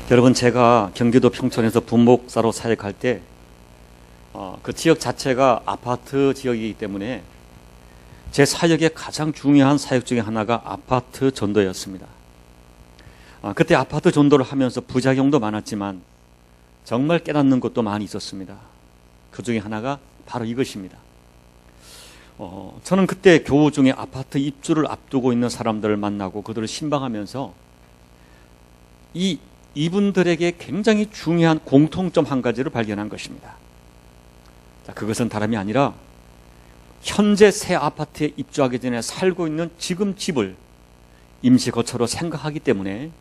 여러분, 제가 경기도 평촌에서 분목사로 사역할 때 그 지역 자체가 아파트 지역이기 때문에 제 사역의 가장 중요한 사역 중에 하나가 아파트 전도였습니다. 그때 아파트 전도를 하면서 부작용도 많았지만 정말 깨닫는 것도 많이 있었습니다. 그 중에 하나가 바로 이것입니다. 저는 그때 교우 중에 아파트 입주를 앞두고 있는 사람들을 만나고 그들을 신방하면서 이분들에게 굉장히 중요한 공통점 한 가지를 발견한 것입니다. 자, 그것은 다름이 아니라 현재 새 아파트에 입주하기 전에 살고 있는 지금 집을 임시거처로 생각하기 때문에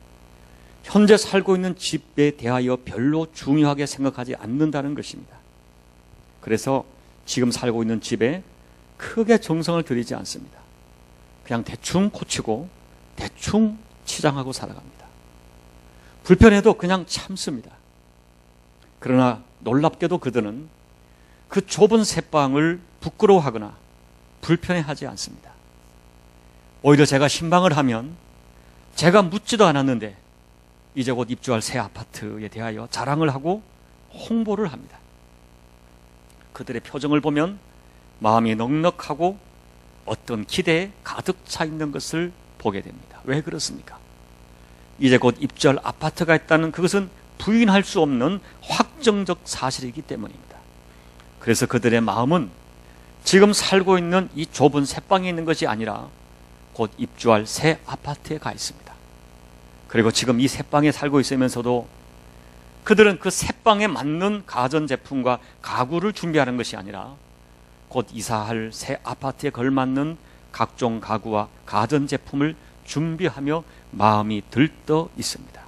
현재 살고 있는 집에 대하여 별로 중요하게 생각하지 않는다는 것입니다. 그래서 지금 살고 있는 집에 크게 정성을 들이지 않습니다. 그냥 대충 고치고 대충 치장하고 살아갑니다. 불편해도 그냥 참습니다. 그러나 놀랍게도 그들은 그 좁은 새방을 부끄러워하거나 불편해하지 않습니다. 오히려 제가 신방을 하면 제가 묻지도 않았는데 이제 곧 입주할 새 아파트에 대하여 자랑을 하고 홍보를 합니다. 그들의 표정을 보면 마음이 넉넉하고 어떤 기대에 가득 차 있는 것을 보게 됩니다. 왜 그렇습니까? 이제 곧 입주할 아파트가 있다는 그것은 부인할 수 없는 확정적 사실이기 때문입니다. 그래서 그들의 마음은 지금 살고 있는 이 좁은 새방에 있는 것이 아니라 곧 입주할 새 아파트에 가 있습니다. 그리고 지금 이 새방에 살고 있으면서도 그들은 그 새방에 맞는 가전제품과 가구를 준비하는 것이 아니라 곧 이사할 새 아파트에 걸맞는 각종 가구와 가전제품을 준비하며 마음이 들떠 있습니다.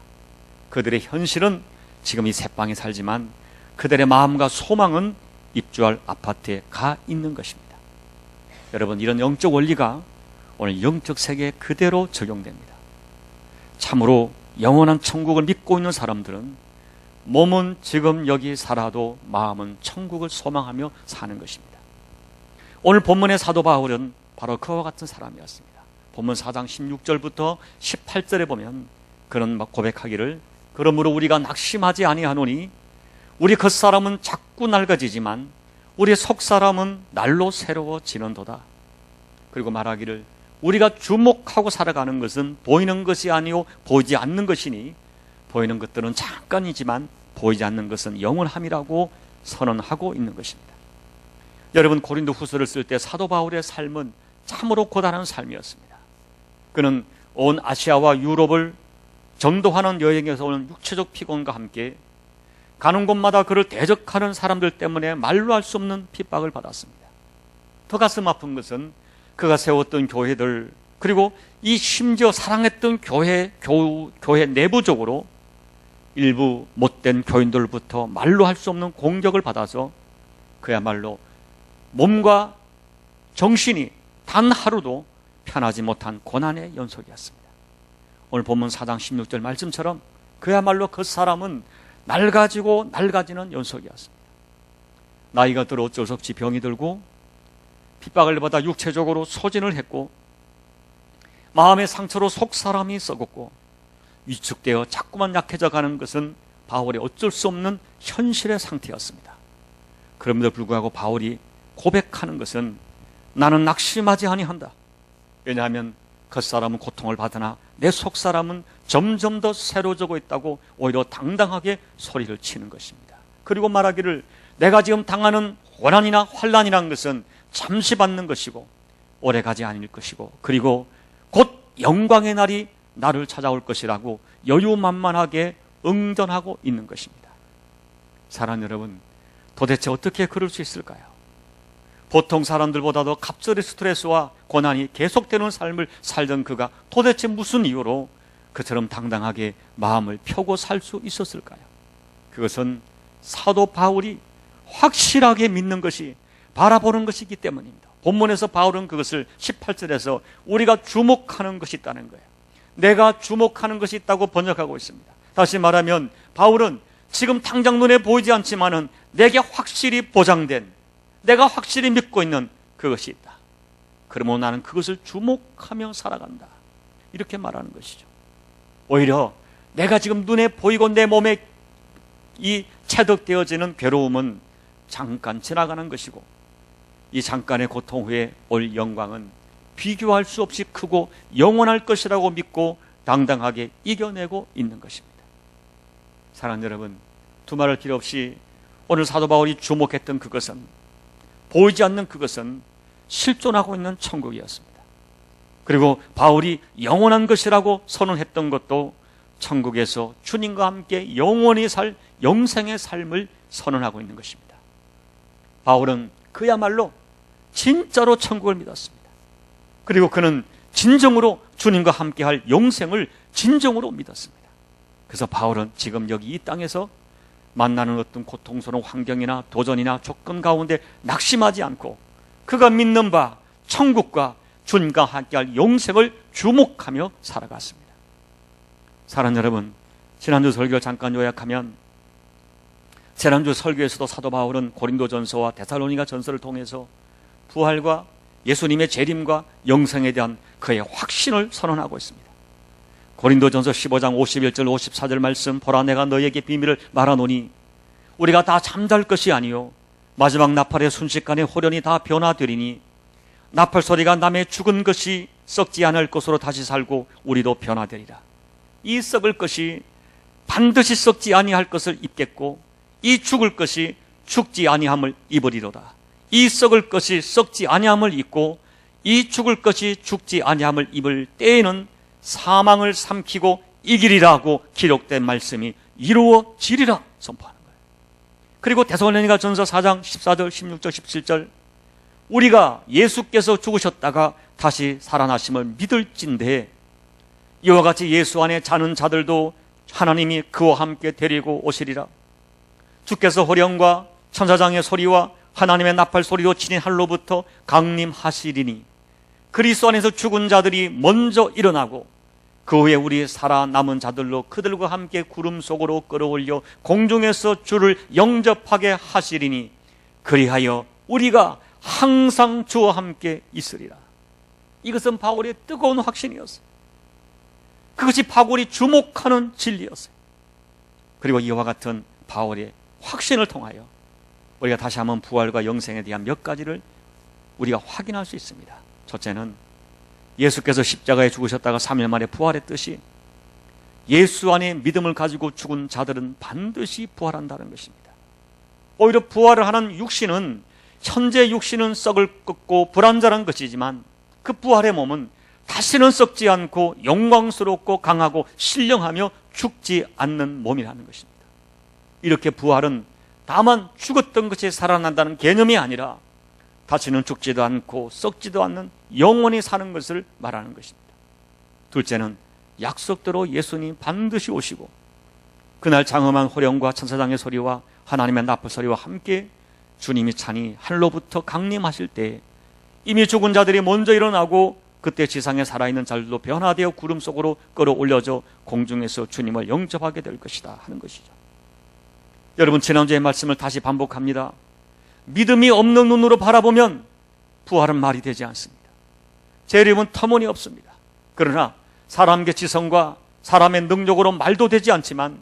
그들의 현실은 지금 이 새방에 살지만 그들의 마음과 소망은 입주할 아파트에 가 있는 것입니다. 여러분, 이런 영적 원리가 오늘 영적 세계에 그대로 적용됩니다. 참으로 영원한 천국을 믿고 있는 사람들은 몸은 지금 여기 살아도 마음은 천국을 소망하며 사는 것입니다. 오늘 본문의 사도 바울은 바로 그와 같은 사람이었습니다. 본문 4장 16절부터 18절에 보면 그런 고백하기를, 그러므로 우리가 낙심하지 아니하노니 우리 겉사람은 자꾸 낡아지지만 우리 속사람은 날로 새로워지는도다. 그리고 말하기를, 우리가 주목하고 살아가는 것은 보이는 것이 아니요 보이지 않는 것이니 보이는 것들은 잠깐이지만 보이지 않는 것은 영원함이라고 선언하고 있는 것입니다. 여러분, 고린도 후서를 쓸 때 사도 바울의 삶은 참으로 고단한 삶이었습니다. 그는 온 아시아와 유럽을 전도하는 여행에서 오는 육체적 피곤과 함께 가는 곳마다 그를 대적하는 사람들 때문에 말로 할 수 없는 핍박을 받았습니다. 더 가슴 아픈 것은 그가 세웠던 교회들, 그리고 이 심지어 사랑했던 교회 내부적으로 일부 못된 교인들부터 말로 할 수 없는 공격을 받아서 그야말로 몸과 정신이 단 하루도 편하지 못한 고난의 연속이었습니다. 오늘 본문 4장 16절 말씀처럼 그야말로 그 사람은 낡아지고 낡아지는 연속이었습니다. 나이가 들어 어쩔 수 없이 병이 들고 핍박을 받아 육체적으로 소진을 했고 마음의 상처로 속사람이 썩었고 위축되어 자꾸만 약해져 가는 것은 바울의 어쩔 수 없는 현실의 상태였습니다. 그럼에도 불구하고 바울이 고백하는 것은 나는 낙심하지 아니한다. 왜냐하면 겉사람은 고통을 받으나 내 속사람은 점점 더 새로워지고 있다고 오히려 당당하게 소리를 치는 것입니다. 그리고 말하기를, 내가 지금 당하는 고난이나 환난이라는 것은 잠시 받는 것이고 오래가지 않을 것이고 그리고 곧 영광의 날이 나를 찾아올 것이라고 여유만만하게 응전하고 있는 것입니다. 사랑하는 여러분, 도대체 어떻게 그럴 수 있을까요? 보통 사람들보다도 갑절의 스트레스와 고난이 계속되는 삶을 살던 그가 도대체 무슨 이유로 그처럼 당당하게 마음을 펴고 살 수 있었을까요? 그것은 사도 바울이 확실하게 믿는 것이, 바라보는 것이기 때문입니다. 본문에서 바울은 그것을 18절에서 우리가 주목하는 것이 있다는 거예요. 내가 주목하는 것이 있다고 번역하고 있습니다. 다시 말하면 바울은 지금 당장 눈에 보이지 않지만은 내게 확실히 보장된, 내가 확실히 믿고 있는 그것이 있다. 그러면 나는 그것을 주목하며 살아간다. 이렇게 말하는 것이죠. 오히려 내가 지금 눈에 보이고 내 몸에 이 체득되어지는 괴로움은 잠깐 지나가는 것이고 이 잠깐의 고통 후에 올 영광은 비교할 수 없이 크고 영원할 것이라고 믿고 당당하게 이겨내고 있는 것입니다. 사랑하는 여러분, 두말할 필요 없이 오늘 사도 바울이 주목했던 그것은, 보이지 않는 그것은 실존하고 있는 천국이었습니다. 그리고 바울이 영원한 것이라고 선언했던 것도 천국에서 주님과 함께 영원히 살 영생의 삶을 선언하고 있는 것입니다. 바울은 그야말로 진짜로 천국을 믿었습니다. 그리고 그는 진정으로 주님과 함께 할 영생을 진정으로 믿었습니다. 그래서 바울은 지금 여기 이 땅에서 만나는 어떤 고통스러운 환경이나 도전이나 조건 가운데 낙심하지 않고 그가 믿는 바 천국과 주님과 함께할 영생을 주목하며 살아갔습니다. 사랑하는 여러분, 지난주 설교를 잠깐 요약하면 지난주 설교에서도 사도 바울은 고린도전서와 데살로니가 전서를 통해서 부활과 예수님의 재림과 영생에 대한 그의 확신을 선언하고 있습니다. 고린도전서 15장 51절 54절 말씀, 보라 내가 너희에게 비밀을 말하노니 우리가 다 잠잘 것이 아니요 마지막 나팔의 순식간에 호련히 다 변화되리니 나팔 소리가 남의 죽은 것이 썩지 않을 것으로 다시 살고 우리도 변화되리라. 이 썩을 것이 반드시 썩지 아니할 것을 입겠고 이 죽을 것이 죽지 아니함을 입으리로다. 이 썩을 것이 썩지 아니함을 입고 이 죽을 것이 죽지 아니함을 입을 때에는 사망을 삼키고 이기리라고 기록된 말씀이 이루어지리라 선포하는 거예요. 그리고 데살로니가 전서 4장 14절 16절 17절 우리가 예수께서 죽으셨다가 다시 살아나심을 믿을진대 이와 같이 예수 안에 자는 자들도 하나님이 그와 함께 데리고 오시리라. 주께서 호령과 천사장의 소리와 하나님의 나팔 소리로 치는 할로부터 강림하시리니 그리스도 안에서 죽은 자들이 먼저 일어나고 그 후에 우리 살아남은 자들로 그들과 함께 구름 속으로 끌어올려 공중에서 주를 영접하게 하시리니 그리하여 우리가 항상 주와 함께 있으리라. 이것은 바울의 뜨거운 확신이었어요. 그것이 바울이 주목하는 진리였어요. 그리고 이와 같은 바울의 확신을 통하여 우리가 다시 한번 부활과 영생에 대한 몇 가지를 우리가 확인할 수 있습니다. 첫째는 예수께서 십자가에 죽으셨다가 3일 만에 부활했듯이 예수 안에 믿음을 가지고 죽은 자들은 반드시 부활한다는 것입니다. 오히려 부활을 하는 육신은 현재 육신은 썩을 꺾고 불완전한 것이지만 그 부활의 몸은 다시는 썩지 않고 영광스럽고 강하고 신령하며 죽지 않는 몸이라는 것입니다. 이렇게 부활은 다만 죽었던 것이 살아난다는 개념이 아니라 다시는 죽지도 않고 썩지도 않는 영원히 사는 것을 말하는 것입니다. 둘째는 약속대로 예수님 반드시 오시고 그날 장엄한 호령과 천사장의 소리와 하나님의 나팔 소리와 함께 주님이 찬이 하늘로부터 강림하실 때 이미 죽은 자들이 먼저 일어나고 그때 지상에 살아있는 자들도 변화되어 구름 속으로 끌어올려져 공중에서 주님을 영접하게 될 것이다 하는 것이죠. 여러분, 지난주의 말씀을 다시 반복합니다. 믿음이 없는 눈으로 바라보면 부활은 말이 되지 않습니다. 재림은 터무니없습니다. 그러나 사람의 지성과 사람의 능력으로 말도 되지 않지만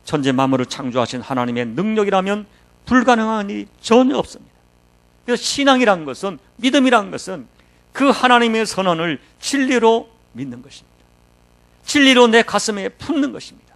천지 만물을 창조하신 하나님의 능력이라면 불가능한 일이 전혀 없습니다. 그래서 신앙이란 것은, 믿음이란 것은 그 하나님의 선언을 진리로 믿는 것입니다. 진리로 내 가슴에 품는 것입니다.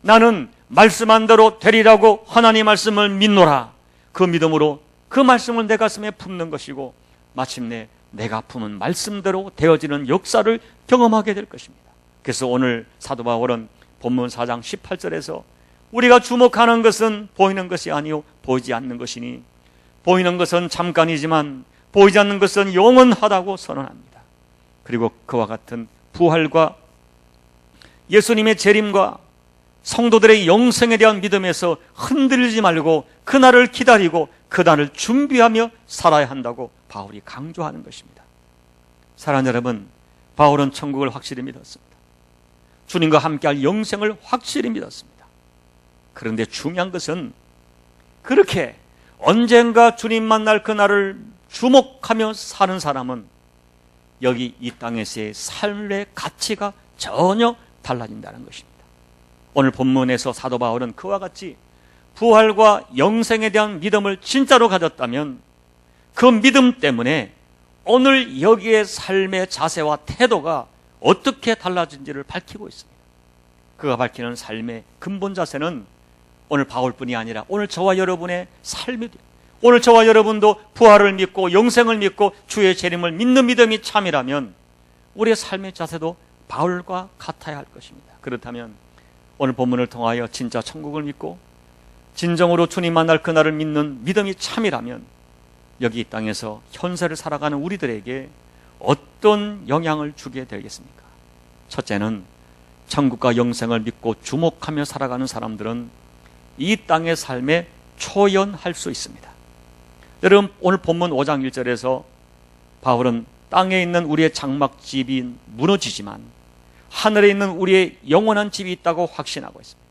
나는 말씀한 대로 되리라고 하나님 말씀을 믿노라. 그 믿음으로 그 말씀을 내 가슴에 품는 것이고 마침내 내가 품은 말씀대로 되어지는 역사를 경험하게 될 것입니다. 그래서 오늘 사도 바울은 본문 4장 18절에서 우리가 주목하는 것은 보이는 것이 아니요 보이지 않는 것이니 보이는 것은 잠깐이지만 보이지 않는 것은 영원하다고 선언합니다. 그리고 그와 같은 부활과 예수님의 재림과 성도들의 영생에 대한 믿음에서 흔들리지 말고 그날을 기다리고 그날을 준비하며 살아야 한다고 바울이 강조하는 것입니다. 사랑하는 여러분, 바울은 천국을 확실히 믿었습니다. 주님과 함께할 영생을 확실히 믿었습니다. 그런데 중요한 것은 그렇게 언젠가 주님 만날 그날을 주목하며 사는 사람은 여기 이 땅에서의 삶의 가치가 전혀 달라진다는 것입니다. 오늘 본문에서 사도 바울은 그와 같이 부활과 영생에 대한 믿음을 진짜로 가졌다면 그 믿음 때문에 오늘 여기에 삶의 자세와 태도가 어떻게 달라진지를 밝히고 있습니다. 그가 밝히는 삶의 근본 자세는 오늘 바울뿐이 아니라 오늘 저와 여러분의 삶이 돼요. 오늘 저와 여러분도 부활을 믿고 영생을 믿고 주의 재림을 믿는 믿음이 참이라면 우리의 삶의 자세도 바울과 같아야 할 것입니다. 그렇다면 오늘 본문을 통하여 진짜 천국을 믿고 진정으로 주님 만날 그날을 믿는 믿음이 참이라면 여기 이 땅에서 현세를 살아가는 우리들에게 어떤 영향을 주게 되겠습니까? 첫째는 천국과 영생을 믿고 주목하며 살아가는 사람들은 이 땅의 삶에 초연할 수 있습니다. 여러분, 오늘 본문 5장 1절에서 바울은 땅에 있는 우리의 장막집이 무너지지만 하늘에 있는 우리의 영원한 집이 있다고 확신하고 있습니다.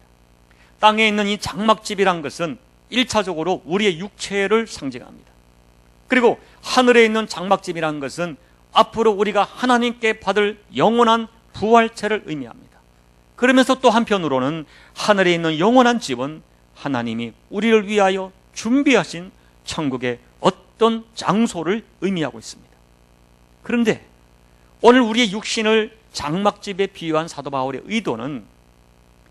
땅에 있는 이 장막집이란 것은 1차적으로 우리의 육체를 상징합니다. 그리고 하늘에 있는 장막집이란 것은 앞으로 우리가 하나님께 받을 영원한 부활체를 의미합니다. 그러면서 또 한편으로는 하늘에 있는 영원한 집은 하나님이 우리를 위하여 준비하신 천국의 어떤 장소를 의미하고 있습니다. 그런데 오늘 우리의 육신을 장막집에 비유한 사도 바울의 의도는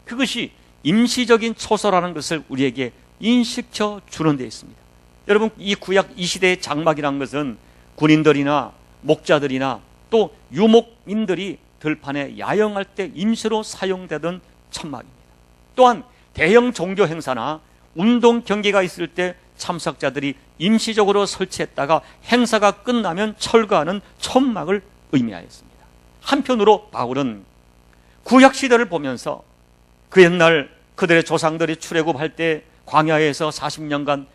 그것이 임시적인 처소라는 것을 우리에게 인식시켜 주는 데 있습니다. 여러분, 이 구약 이 시대의 장막이라는 것은 군인들이나 목자들이나 또 유목민들이 들판에 야영할 때 임시로 사용되던 천막입니다. 또한 대형 종교 행사나 운동 경기가 있을 때 참석자들이 임시적으로 설치했다가 행사가 끝나면 철거하는 천막을 의미하였습니다. 한편으로 바울은 구약 시대를 보면서 그 옛날 그들의 조상들이 출애굽할 때 광야에서 40년간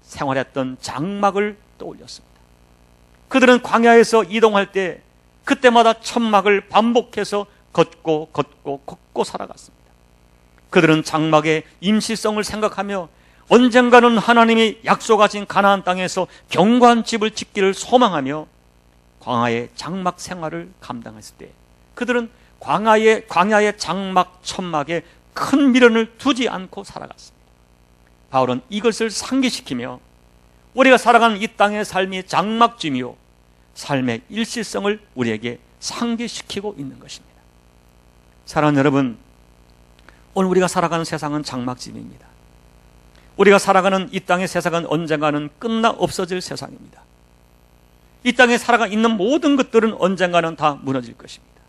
생활했던 장막을 떠올렸습니다. 그들은 광야에서 이동할 때 그때마다 천막을 반복해서 걷고 살아갔습니다. 그들은 장막의 임시성을 생각하며 언젠가는 하나님이 약속하신 가나안 땅에서 견고한 집을 짓기를 소망하며 광야의 장막 생활을 감당했을 때 그들은 광야의 장막 천막에 큰 미련을 두지 않고 살아갔습니다. 바울은 이것을 상기시키며 우리가 살아가는 이 땅의 삶이 장막짐이요 삶의 일시성을 우리에게 상기시키고 있는 것입니다. 사랑하는 여러분, 오늘 우리가 살아가는 세상은 장막짐입니다. 우리가 살아가는 이 땅의 세상은 언젠가는 끝나 없어질 세상입니다. 이 땅에 살아가 있는 모든 것들은 언젠가는 다 무너질 것입니다.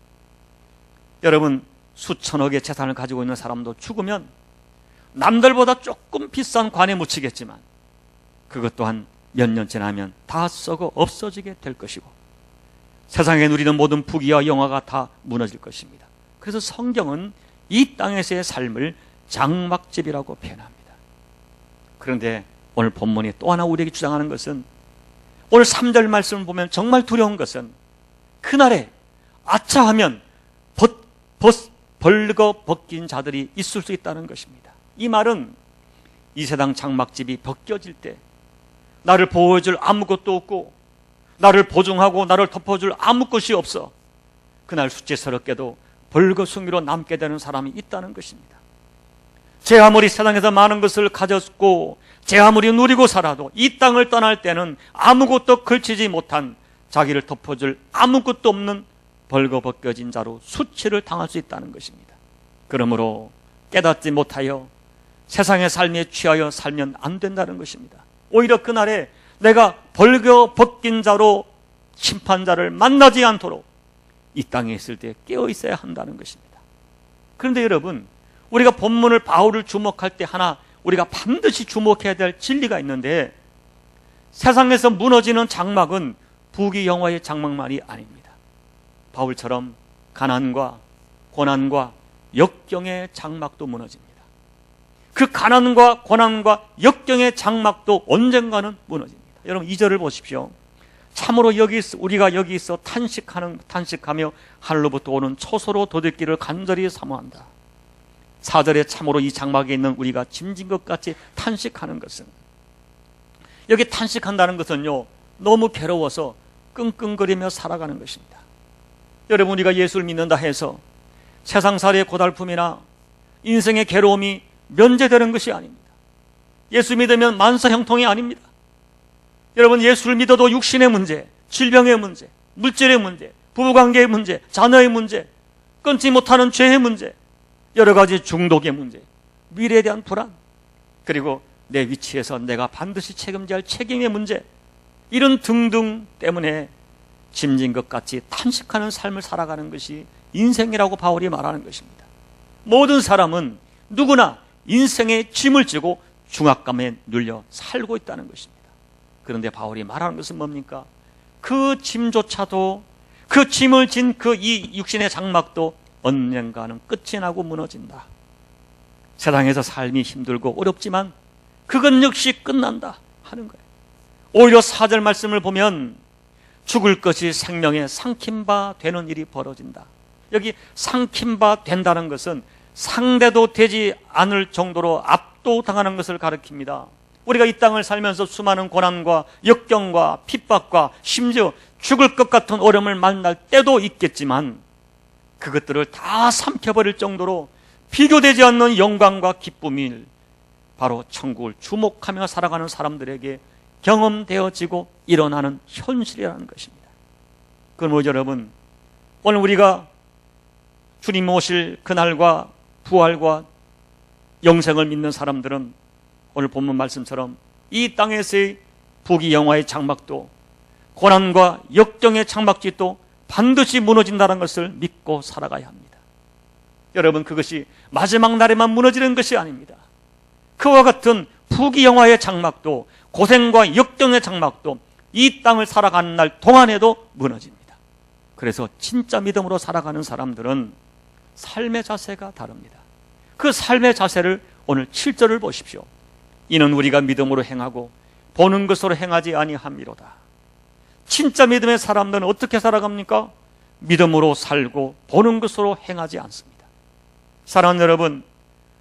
여러분, 수천억의 재산을 가지고 있는 사람도 죽으면 남들보다 조금 비싼 관에 묻히겠지만 그것 또한 몇 년 지나면 다 썩어 없어지게 될 것이고 세상에 누리는 모든 부귀와 영화가 다 무너질 것입니다. 그래서 성경은 이 땅에서의 삶을 장막집이라고 표현합니다. 그런데 오늘 본문이 또 하나 우리에게 주장하는 것은 오늘 3절 말씀을 보면 정말 두려운 것은 그날에 아차하면 벌거벗긴 자들이 있을 수 있다는 것입니다. 이 말은 이 세상 장막집이 벗겨질 때 나를 보호해줄 아무것도 없고 나를 보증하고 나를 덮어줄 아무 것이 없어 그날 수치스럽게도 벌거숭이로 남게 되는 사람이 있다는 것입니다. 제 아무리 세상에서 많은 것을 가졌고 제 아무리 누리고 살아도 이 땅을 떠날 때는 아무것도 걸치지 못한 자기를 덮어줄 아무것도 없는 벌거벗겨진 자로 수치를 당할 수 있다는 것입니다. 그러므로 깨닫지 못하여 세상의 삶에 취하여 살면 안 된다는 것입니다. 오히려 그날에 내가 벌거벗긴 자로 심판자를 만나지 않도록 이 땅에 있을 때 깨어 있어야 한다는 것입니다. 그런데 여러분, 우리가 본문을 바울을 주목할 때 하나 우리가 반드시 주목해야 될 진리가 있는데 세상에서 무너지는 장막은 부귀영화의 장막만이 아닙니다. 바울처럼 가난과 고난과 역경의 장막도 무너집니다. 그 가난과 고난과 역경의 장막도 언젠가는 무너집니다. 여러분 2절을 보십시오. 참으로 우리가 여기 있어 탄식하며 하늘로부터 오는 초소로 도둑기를 간절히 사모한다. 4절에 참으로 이 장막에 있는 우리가 짐진 것 같이 탄식하는 것은 여기 탄식한다는 것은요 너무 괴로워서 끙끙거리며 살아가는 것입니다. 여러분 우리가 예수를 믿는다 해서 세상살이의 고달픔이나 인생의 괴로움이 면제되는 것이 아닙니다. 예수 믿으면 만사 형통이 아닙니다. 여러분, 예수를 믿어도 육신의 문제, 질병의 문제, 물질의 문제, 부부관계의 문제, 자녀의 문제, 끊지 못하는 죄의 문제, 여러 가지 중독의 문제, 미래에 대한 불안, 그리고 내 위치에서 내가 반드시 책임져야 할 책임의 문제, 이런 등등 때문에 짐진 것 같이 탄식하는 삶을 살아가는 것이 인생이라고 바울이 말하는 것입니다. 모든 사람은 누구나 인생의 짐을 지고 중압감에 눌려 살고 있다는 것입니다. 그런데 바울이 말하는 것은 뭡니까? 그 짐조차도, 그 짐을 진 그 이 육신의 장막도 언젠가는 끝이 나고 무너진다. 세상에서 삶이 힘들고 어렵지만 그건 역시 끝난다 하는 거예요. 오히려 4절 말씀을 보면 죽을 것이 생명에 삼킨 바 되는 일이 벌어진다. 여기 삼킨 바 된다는 것은 상대도 되지 않을 정도로 압도당하는 것을 가리킵니다. 우리가 이 땅을 살면서 수많은 고난과 역경과 핍박과 심지어 죽을 것 같은 어려움을 만날 때도 있겠지만 그것들을 다 삼켜버릴 정도로 비교되지 않는 영광과 기쁨이 바로 천국을 주목하며 살아가는 사람들에게 경험되어지고 일어나는 현실이라는 것입니다. 그럼 여러분, 오늘 우리가 주님 오실 그날과 부활과 영생을 믿는 사람들은 오늘 본문 말씀처럼 이 땅에서의 부귀영화의 장막도, 고난과 역경의 장막지도 반드시 무너진다는 것을 믿고 살아가야 합니다. 여러분, 그것이 마지막 날에만 무너지는 것이 아닙니다. 그와 같은 부귀영화의 장막도, 고생과 역경의 장막도 이 땅을 살아가는 날 동안에도 무너집니다. 그래서 진짜 믿음으로 살아가는 사람들은 삶의 자세가 다릅니다. 그 삶의 자세를 오늘 7절을 보십시오. 이는 우리가 믿음으로 행하고 보는 것으로 행하지 아니함이로다. 진짜 믿음의 사람들은 어떻게 살아갑니까? 믿음으로 살고 보는 것으로 행하지 않습니다. 사랑하는 여러분,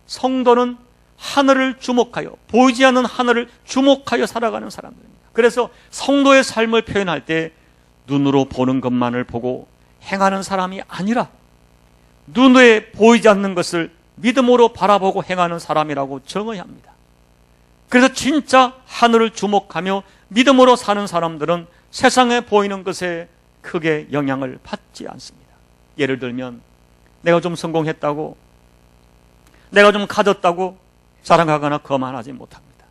성도는 하늘을 주목하여, 보이지 않는 하늘을 주목하여 살아가는 사람들입니다. 그래서 성도의 삶을 표현할 때 눈으로 보는 것만을 보고 행하는 사람이 아니라 눈에 보이지 않는 것을 믿음으로 바라보고 행하는 사람이라고 정해야 합니다. 그래서 진짜 하늘을 주목하며 믿음으로 사는 사람들은 세상에 보이는 것에 크게 영향을 받지 않습니다. 예를 들면 내가 좀 성공했다고, 내가 좀 가졌다고 자랑하거나 거만하지 못합니다.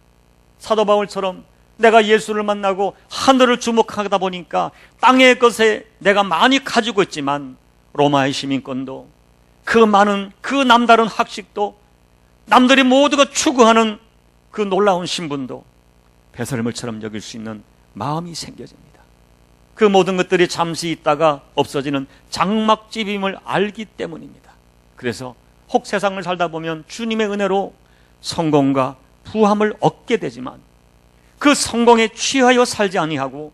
사도 바울처럼 내가 예수를 만나고 하늘을 주목하다 보니까 땅의 것에 내가 많이 가지고 있지만 로마의 시민권도, 그 많은 그 남다른 학식도, 남들이 모두가 추구하는 그 놀라운 신분도 배설물처럼 여길 수 있는 마음이 생겨집니다. 그 모든 것들이 잠시 있다가 없어지는 장막집임을 알기 때문입니다. 그래서 혹 세상을 살다 보면 주님의 은혜로 성공과 부함을 얻게 되지만 그 성공에 취하여 살지 아니하고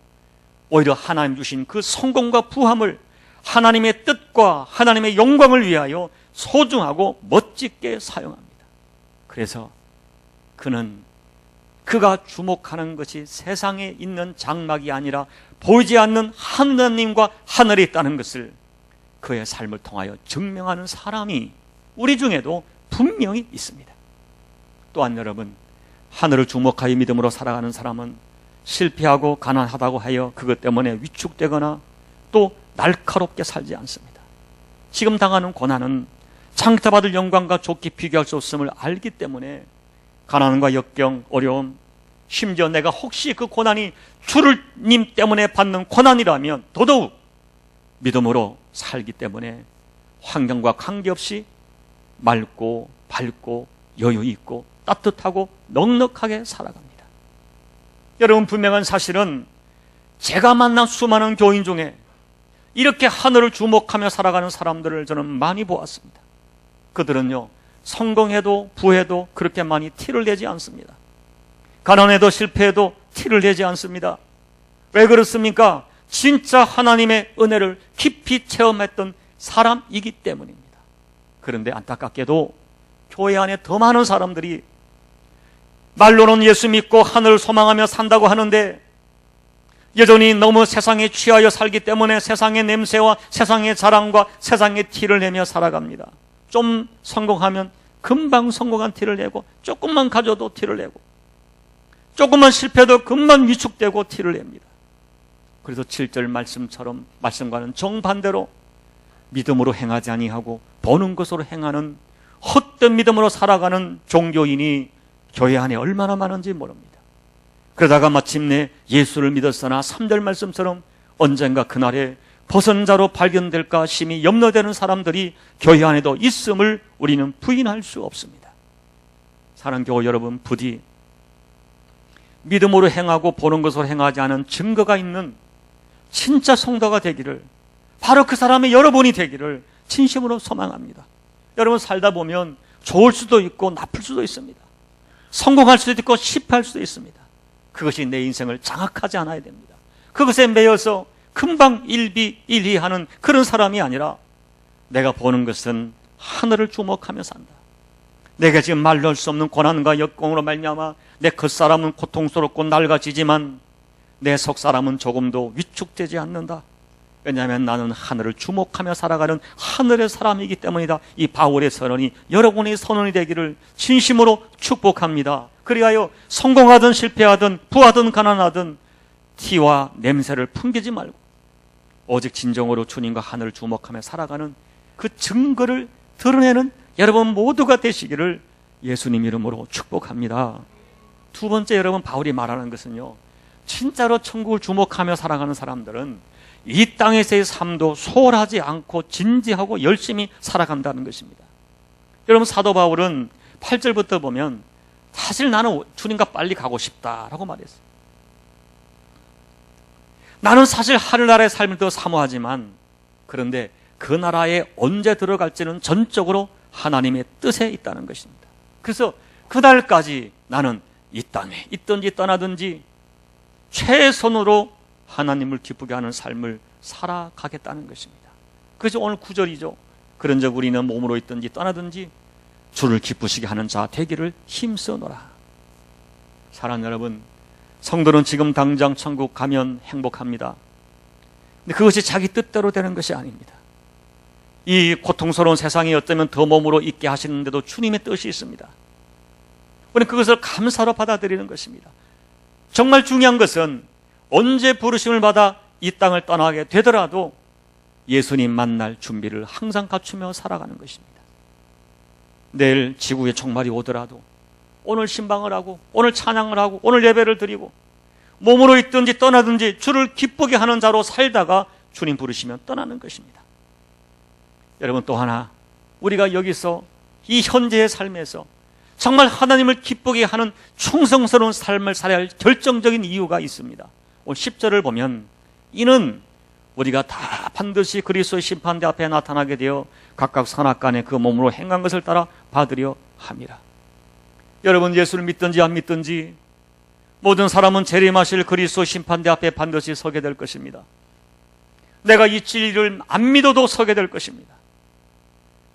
오히려 하나님 주신 그 성공과 부함을 하나님의 뜻과 하나님의 영광을 위하여 소중하고 멋지게 사용합니다. 그래서 그는 그가 주목하는 것이 세상에 있는 장막이 아니라 보이지 않는 하나님과 하늘에 있다는 것을 그의 삶을 통하여 증명하는 사람이 우리 중에도 분명히 있습니다. 또한 여러분, 하늘을 주목하여 믿음으로 살아가는 사람은 실패하고 가난하다고 하여 그것 때문에 위축되거나 또 날카롭게 살지 않습니다. 지금 당하는 고난은 창조받을 영광과 좋게 비교할 수 없음을 알기 때문에 가난과 역경, 어려움, 심지어 내가 혹시 그 고난이 주님 때문에 받는 고난이라면 더더욱 믿음으로 살기 때문에 환경과 관계없이 맑고 밝고 여유 있고 따뜻하고 넉넉하게 살아갑니다. 여러분, 분명한 사실은 제가 만난 수많은 교인 중에 이렇게 하늘을 주목하며 살아가는 사람들을 저는 많이 보았습니다. 그들은요, 성공해도 부해도 그렇게 많이 티를 내지 않습니다. 가난해도 실패해도 티를 내지 않습니다. 왜 그렇습니까? 진짜 하나님의 은혜를 깊이 체험했던 사람이기 때문입니다. 그런데 안타깝게도 교회 안에 더 많은 사람들이 말로는 예수 믿고 하늘을 소망하며 산다고 하는데 여전히 너무 세상에 취하여 살기 때문에 세상의 냄새와 세상의 자랑과 세상의 티를 내며 살아갑니다. 좀 성공하면 금방 성공한 티를 내고, 조금만 가져도 티를 내고, 조금만 실패해도 금방 위축되고 티를 냅니다. 그래서 7절 말씀과는 정반대로 믿음으로 행하지 아니하고 보는 것으로 행하는 헛된 믿음으로 살아가는 종교인이 교회 안에 얼마나 많은지 모릅니다. 그러다가 마침내 예수를 믿었으나 3절 말씀처럼 언젠가 그날에 벗은 자로 발견될까 심히 염려되는 사람들이 교회 안에도 있음을 우리는 부인할 수 없습니다. 사랑하는 교회 여러분, 부디 믿음으로 행하고 보는 것으로 행하지 않은 증거가 있는 진짜 성도가 되기를, 바로 그 사람의 여러분이 되기를 진심으로 소망합니다. 여러분, 살다 보면 좋을 수도 있고 나쁠 수도 있습니다. 성공할 수도 있고 실패할 수도 있습니다. 그것이 내 인생을 장악하지 않아야 됩니다. 그것에 매여서 금방 일비일비하는 그런 사람이 아니라, 내가 보는 것은 하늘을 주목하며 산다. 내가 지금 말로 할 수 없는 고난과 역경으로 말미암아 내 겉사람은 고통스럽고 낡아지지만 내 속사람은 조금도 위축되지 않는다. 왜냐하면 나는 하늘을 주목하며 살아가는 하늘의 사람이기 때문이다. 이 바울의 선언이 여러분의 선언이 되기를 진심으로 축복합니다. 그리하여 성공하든 실패하든 부하든 가난하든 티와 냄새를 풍기지 말고 오직 진정으로 주님과 하늘을 주목하며 살아가는 그 증거를 드러내는 여러분 모두가 되시기를 예수님 이름으로 축복합니다. 두 번째, 여러분, 바울이 말하는 것은요, 진짜로 천국을 주목하며 살아가는 사람들은 이 땅에서의 삶도 소홀하지 않고 진지하고 열심히 살아간다는 것입니다. 여러분, 사도 바울은 8절부터 보면 사실 나는 주님과 빨리 가고 싶다라고 말했어요. 나는 사실 하늘나라의 삶을 더 사모하지만, 그런데 그 나라에 언제 들어갈지는 전적으로 하나님의 뜻에 있다는 것입니다. 그래서 그날까지 나는 이 땅에 있든지 떠나든지 최선으로 하나님을 기쁘게 하는 삶을 살아가겠다는 것입니다. 그래서 오늘 9절이죠. 그런즉 우리는 몸으로 있든지 떠나든지 주를 기쁘시게 하는 자 되기를 힘써노라. 사랑하는 여러분, 성도는 지금 당장 천국 가면 행복합니다. 근데 그것이 자기 뜻대로 되는 것이 아닙니다. 이 고통스러운 세상에 어쩌면 더 몸으로 있게 하시는데도 주님의 뜻이 있습니다. 우리는 그것을 감사로 받아들이는 것입니다. 정말 중요한 것은 언제 부르심을 받아 이 땅을 떠나게 되더라도 예수님 만날 준비를 항상 갖추며 살아가는 것입니다. 내일 지구에 종말이 오더라도 오늘 신방을 하고 오늘 찬양을 하고 오늘 예배를 드리고 몸으로 있든지 떠나든지 주를 기쁘게 하는 자로 살다가 주님 부르시면 떠나는 것입니다. 여러분, 또 하나, 우리가 여기서 이 현재의 삶에서 정말 하나님을 기쁘게 하는 충성스러운 삶을 살아야 할 결정적인 이유가 있습니다. 오늘 10절을 보면 이는 우리가 다 반드시 그리스도의 심판대 앞에 나타나게 되어 각각 선악간에 그 몸으로 행한 것을 따라 받으려 함이라. 여러분, 예수를 믿든지 안 믿든지 모든 사람은 재림하실 그리스도 심판대 앞에 반드시 서게 될 것입니다. 내가 이 진리를 안 믿어도 서게 될 것입니다.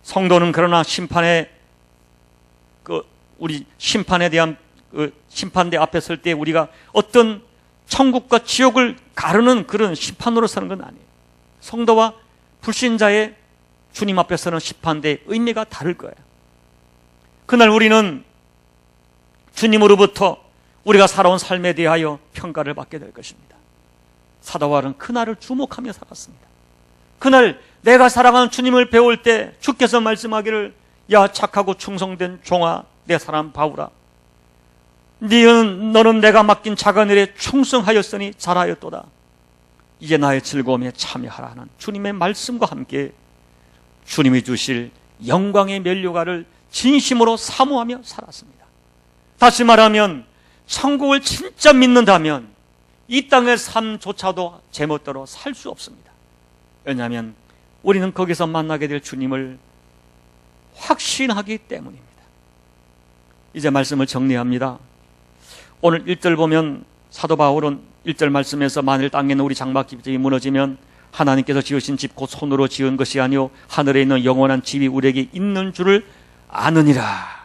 성도는 그러나 우리 심판에 대한 심판대 앞에 설 때 우리가 어떤 천국과 지옥을 가르는 그런 심판으로 서는 건 아니에요. 성도와 불신자의 주님 앞에 서는 심판대의 의미가 다를 거예요. 그날 우리는 주님으로부터 우리가 살아온 삶에 대하여 평가를 받게 될 것입니다. 사도 바울은 그날을 주목하며 살았습니다. 그날 내가 사랑하는 주님을 배울 때 주께서 말씀하기를, 야 착하고 충성된 종아, 내 사람 바울아, 너는 내가 맡긴 작은 일에 충성하였으니 잘하였도다. 이제 나의 즐거움에 참여하라는 주님의 말씀과 함께 주님이 주실 영광의 면류관을 진심으로 사모하며 살았습니다. 다시 말하면 천국을 진짜 믿는다면 이 땅의 삶조차도 제멋대로 살 수 없습니다. 왜냐하면 우리는 거기서 만나게 될 주님을 확신하기 때문입니다. 이제 말씀을 정리합니다. 오늘 1절 보면 사도 바울은 1절 말씀에서 만일 땅에 있는 우리 장막집이 무너지면 하나님께서 지으신 집 곧 손으로 지은 것이 아니요 하늘에 있는 영원한 집이 우리에게 있는 줄을 아느니라.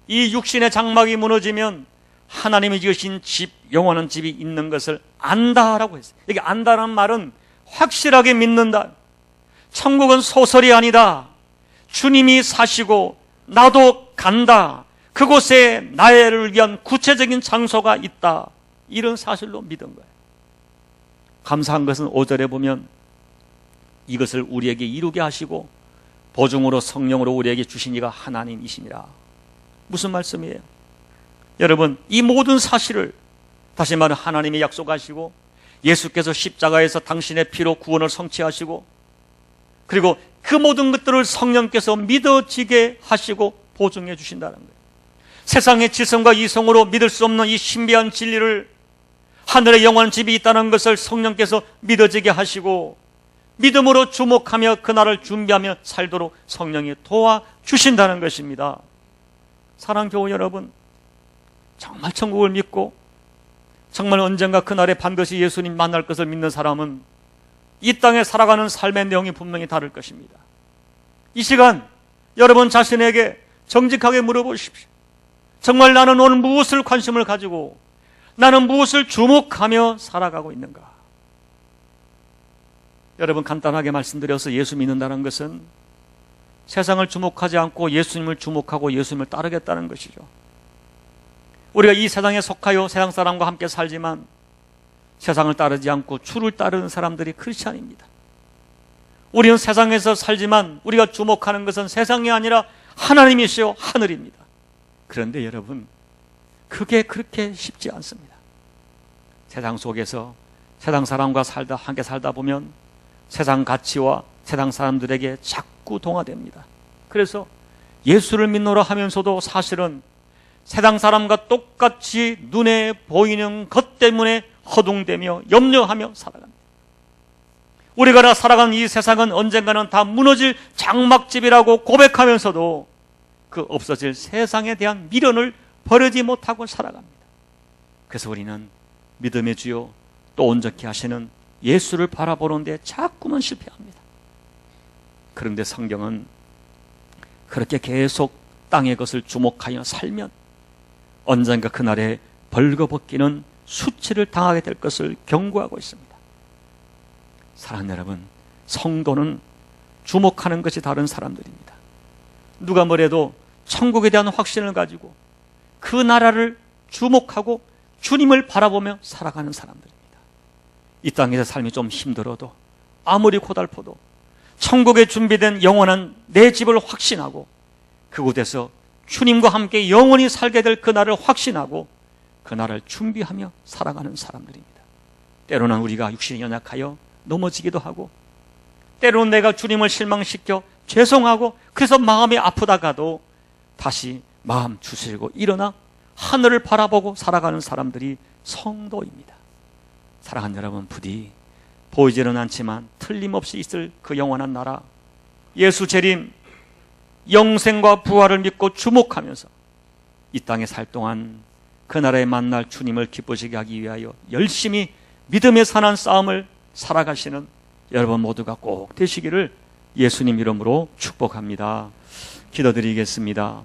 이 육신의 장막이 무너지면 하나님이 지으신 집, 영원한 집이 있는 것을 안다라고 했어요. 이게 안다는 말은 확실하게 믿는다. 천국은 소설이 아니다. 주님이 사시고 나도 간다. 그곳에 나를 위한 구체적인 장소가 있다. 이런 사실로 믿은 거예요. 감사한 것은 5절에 보면 이것을 우리에게 이루게 하시고 보증으로 성령으로 우리에게 주신 이가 하나님이시니라. 무슨 말씀이에요? 여러분, 이 모든 사실을, 다시 말해 하나님이 약속하시고 예수께서 십자가에서 당신의 피로 구원을 성취하시고, 그리고 그 모든 것들을 성령께서 믿어지게 하시고 보증해 주신다는 거예요. 세상의 지성과 이성으로 믿을 수 없는 이 신비한 진리를, 하늘의 영원한 집이 있다는 것을 성령께서 믿어지게 하시고 믿음으로 주목하며 그날을 준비하며 살도록 성령이 도와주신다는 것입니다. 사랑하는 교우 여러분, 정말 천국을 믿고 정말 언젠가 그날에 반드시 예수님 만날 것을 믿는 사람은 이 땅에 살아가는 삶의 내용이 분명히 다를 것입니다. 이 시간 여러분 자신에게 정직하게 물어보십시오. 정말 나는 오늘 무엇을 관심을 가지고, 나는 무엇을 주목하며 살아가고 있는가? 여러분, 간단하게 말씀드려서 예수 믿는다는 것은 세상을 주목하지 않고 예수님을 주목하고 예수님을 따르겠다는 것이죠. 우리가 이 세상에 속하여 세상 사람과 함께 살지만 세상을 따르지 않고 주를 따르는 사람들이 크리스찬입니다. 우리는 세상에서 살지만 우리가 주목하는 것은 세상이 아니라 하나님이시요 하늘입니다. 그런데 여러분, 그게 그렇게 쉽지 않습니다. 세상 속에서 세상 사람과 함께 살다 보면 세상 가치와 세상 사람들에게 자꾸 동화됩니다. 그래서 예수를 믿노라 하면서도 사실은 세상 사람과 똑같이 눈에 보이는 것 때문에 허둥대며 염려하며 살아갑니다. 우리가 살아가는 이 세상은 언젠가는 다 무너질 장막집이라고 고백하면서도 그 없어질 세상에 대한 미련을 버리지 못하고 살아갑니다. 그래서 우리는 믿음의 주요 또 온전케 하시는 예수를 바라보는데 자꾸만 실패합니다. 그런데 성경은 그렇게 계속 땅의 것을 주목하여 살면 언젠가 그날에 벌거벗기는 수치를 당하게 될 것을 경고하고 있습니다. 사랑하는 여러분, 성도는 주목하는 것이 다른 사람들입니다. 누가 뭐래도 천국에 대한 확신을 가지고 그 나라를 주목하고 주님을 바라보며 살아가는 사람들입니다. 이 땅에서 삶이 좀 힘들어도, 아무리 고달퍼도 천국에 준비된 영원한 내 집을 확신하고 그곳에서 주님과 함께 영원히 살게 될 그날을 확신하고 그날을 준비하며 살아가는 사람들입니다. 때로는 우리가 육신이 연약하여 넘어지기도 하고, 때로는 내가 주님을 실망시켜 죄송하고 그래서 마음이 아프다가도 다시 마음 추스리고 일어나 하늘을 바라보고 살아가는 사람들이 성도입니다. 사랑하는 여러분, 부디 보이지는 않지만 틀림없이 있을 그 영원한 나라, 예수 재림, 영생과 부활을 믿고 주목하면서 이 땅에 살 동안 그 나라에 만날 주님을 기쁘시게 하기 위하여 열심히 믿음의 선한 싸움을 살아가시는 여러분 모두가 꼭 되시기를 예수님 이름으로 축복합니다. 기도드리겠습니다.